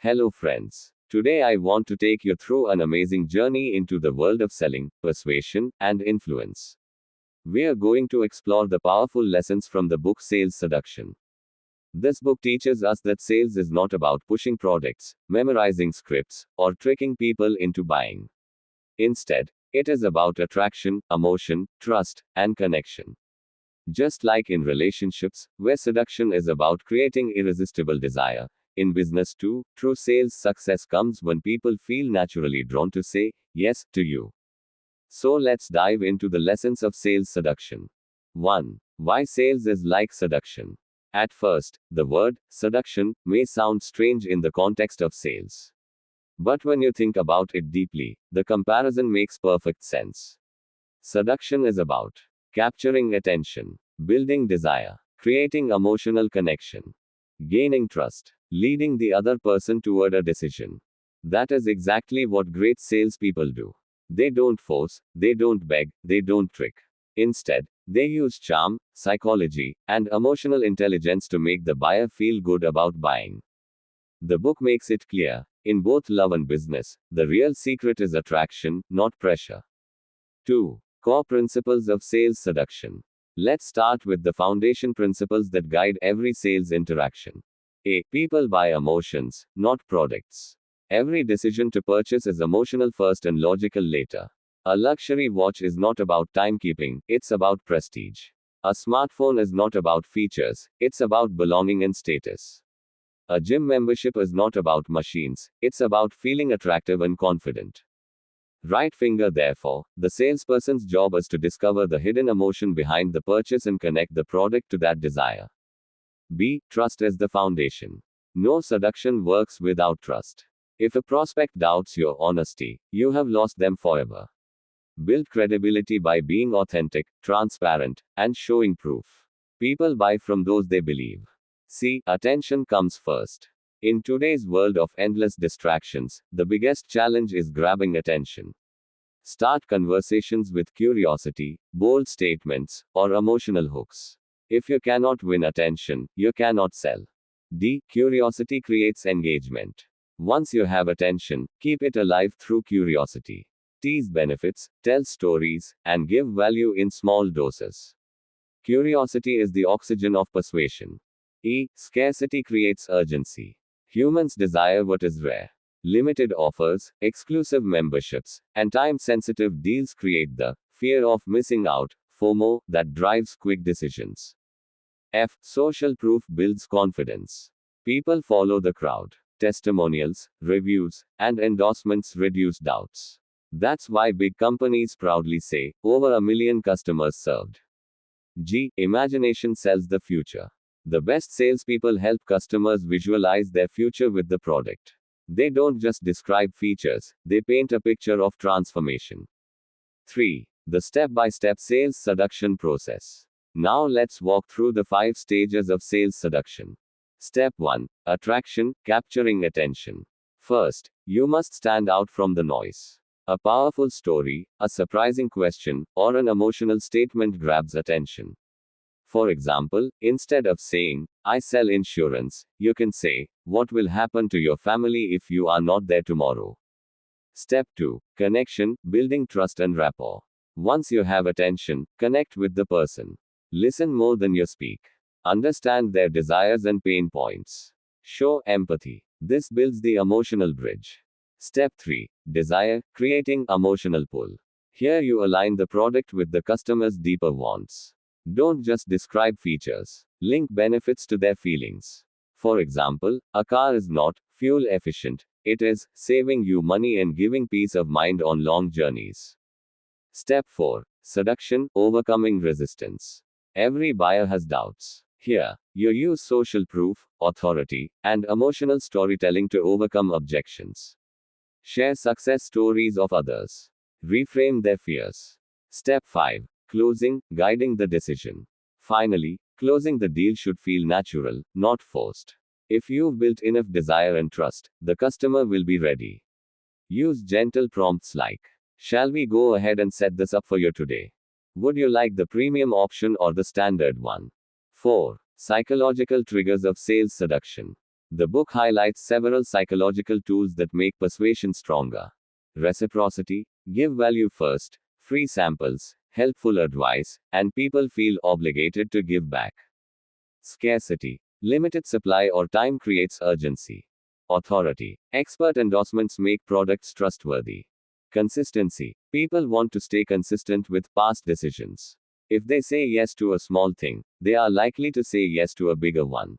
Hello, friends. Today I want to take you through an amazing journey into the world of selling, persuasion, and influence. We are going to explore the powerful lessons from the book Sales Seduction. This book teaches us that sales is not about pushing products, memorizing scripts, or tricking people into buying. Instead, it is about attraction, emotion, trust, and connection. Just like in relationships, where seduction is about creating irresistible desire, in business too, true sales success comes when people feel naturally drawn to say yes to you. So let's dive into the lessons of sales seduction. 1. Why sales is like seduction. At first, the word seduction may sound strange in the context of sales. But when you think about it deeply, the comparison makes perfect sense. Seduction is about capturing attention, building desire, creating emotional connection, gaining trust, leading the other person toward a decision. That is exactly what great salespeople do. They don't force, they don't beg, they don't trick. Instead, they use charm, psychology, and emotional intelligence to make the buyer feel good about buying. The book makes it clear, in both love and business, the real secret is attraction, not pressure. 2. Core principles of sales seduction. Let's start with the foundation principles that guide every sales interaction. A. People buy emotions, not products. Every decision to purchase is emotional first and logical later. A luxury watch is not about timekeeping, it's about prestige. A smartphone is not about features, it's about belonging and status. A gym membership is not about machines, it's about feeling attractive and confident. Right finger, therefore, the salesperson's job is to discover the hidden emotion behind the purchase and connect the product to that desire. B. Trust is the foundation. No seduction works without trust. If a prospect doubts your honesty, you have lost them forever. Build credibility by being authentic, transparent, and showing proof. People buy from those they believe. C. Attention comes first. In today's world of endless distractions, the biggest challenge is grabbing attention. Start conversations with curiosity, bold statements, or emotional hooks. If you cannot win attention, you cannot sell. D. Curiosity creates engagement. Once you have attention, keep it alive through curiosity. Tease benefits, tell stories, and give value in small doses. Curiosity is the oxygen of persuasion. E. Scarcity creates urgency. Humans desire what is rare. Limited offers, exclusive memberships, and time-sensitive deals create the fear of missing out, FOMO, that drives quick decisions. F. Social proof builds confidence. People follow the crowd. Testimonials, reviews, and endorsements reduce doubts. That's why big companies proudly say, over 1 million customers served. G. Imagination sells the future. The best salespeople help customers visualize their future with the product. They don't just describe features, they paint a picture of transformation. 3. The step-by-step sales seduction process. Now let's walk through the 5 stages of sales seduction. Step 1. Attraction, capturing attention. First, you must stand out from the noise. A powerful story, a surprising question, or an emotional statement grabs attention. For example, instead of saying, I sell insurance, you can say, what will happen to your family if you are not there tomorrow? Step 2. Connection, building trust and rapport. Once you have attention, connect with the person. Listen more than you speak. Understand their desires and pain points. Show empathy. This builds the emotional bridge. Step 3. Desire, creating emotional pull. Here you align the product with the customer's deeper wants. Don't just describe features. Link benefits to their feelings. For example, a car is not fuel efficient, it is saving you money and giving peace of mind on long journeys. Step 4. Seduction, overcoming resistance. Every buyer has doubts. Here, you use social proof, authority, and emotional storytelling to overcome objections. Share success stories of others. Reframe their fears. Step 5. Closing, guiding the decision. Finally, closing the deal should feel natural, not forced. If you've built enough desire and trust, the customer will be ready. Use gentle prompts like, shall we go ahead and set this up for you today? Would you like the premium option or the standard one? 4. Psychological triggers of sales seduction. The book highlights several psychological tools that make persuasion stronger. Reciprocity, give value first, free samples, helpful advice, and people feel obligated to give back. Scarcity, limited supply or time creates urgency. Authority, expert endorsements make products trustworthy. Consistency, people want to stay consistent with past decisions. If they say yes to a small thing, they are likely to say yes to a bigger one.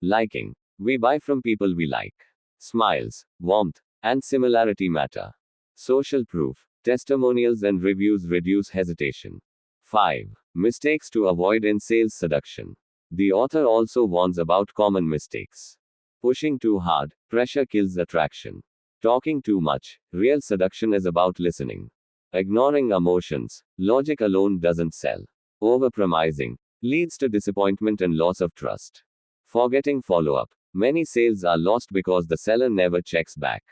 Liking, we buy from people we like. Smiles, warmth, and similarity matter. Social proof, testimonials and reviews reduce hesitation. 5. Mistakes to avoid in sales seduction. The author also warns about common mistakes. Pushing too hard, pressure kills attraction. Talking too much, real seduction is about listening. Ignoring emotions, logic alone doesn't sell. Overpromising leads to disappointment and loss of trust. Forgetting follow-up. Many sales are lost because the seller never checks back.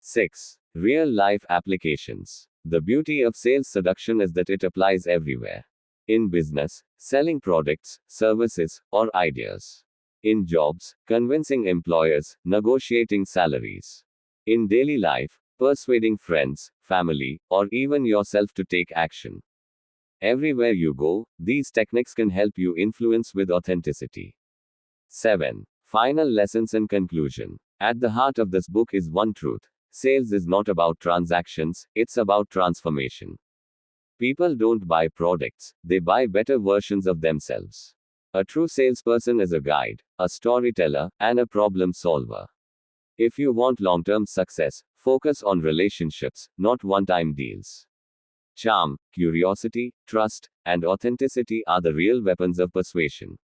6. Real-life applications. The beauty of sales seduction is that it applies everywhere. In business, selling products, services, or ideas. In jobs, convincing employers, negotiating salaries. In daily life, persuading friends, family, or even yourself to take action. Everywhere you go, these techniques can help you influence with authenticity. 7. Final lessons and conclusion. At the heart of this book is one truth. Sales is not about transactions, it's about transformation. People don't buy products, they buy better versions of themselves. A true salesperson is a guide, a storyteller, and a problem solver. If you want long-term success, focus on relationships, not one-time deals. Charm, curiosity, trust, and authenticity are the real weapons of persuasion.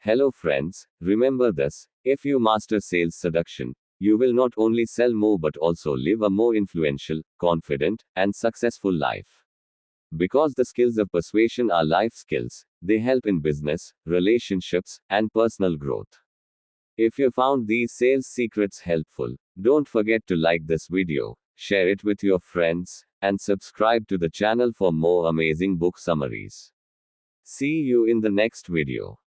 Hello friends, remember this: if you master sales seduction, you will not only sell more but also live a more influential, confident, and successful life. Because the skills of persuasion are life skills, they help in business, relationships, and personal growth. If you found these sales secrets helpful, don't forget to like this video, share it with your friends, and subscribe to the channel for more amazing book summaries. See you in the next video.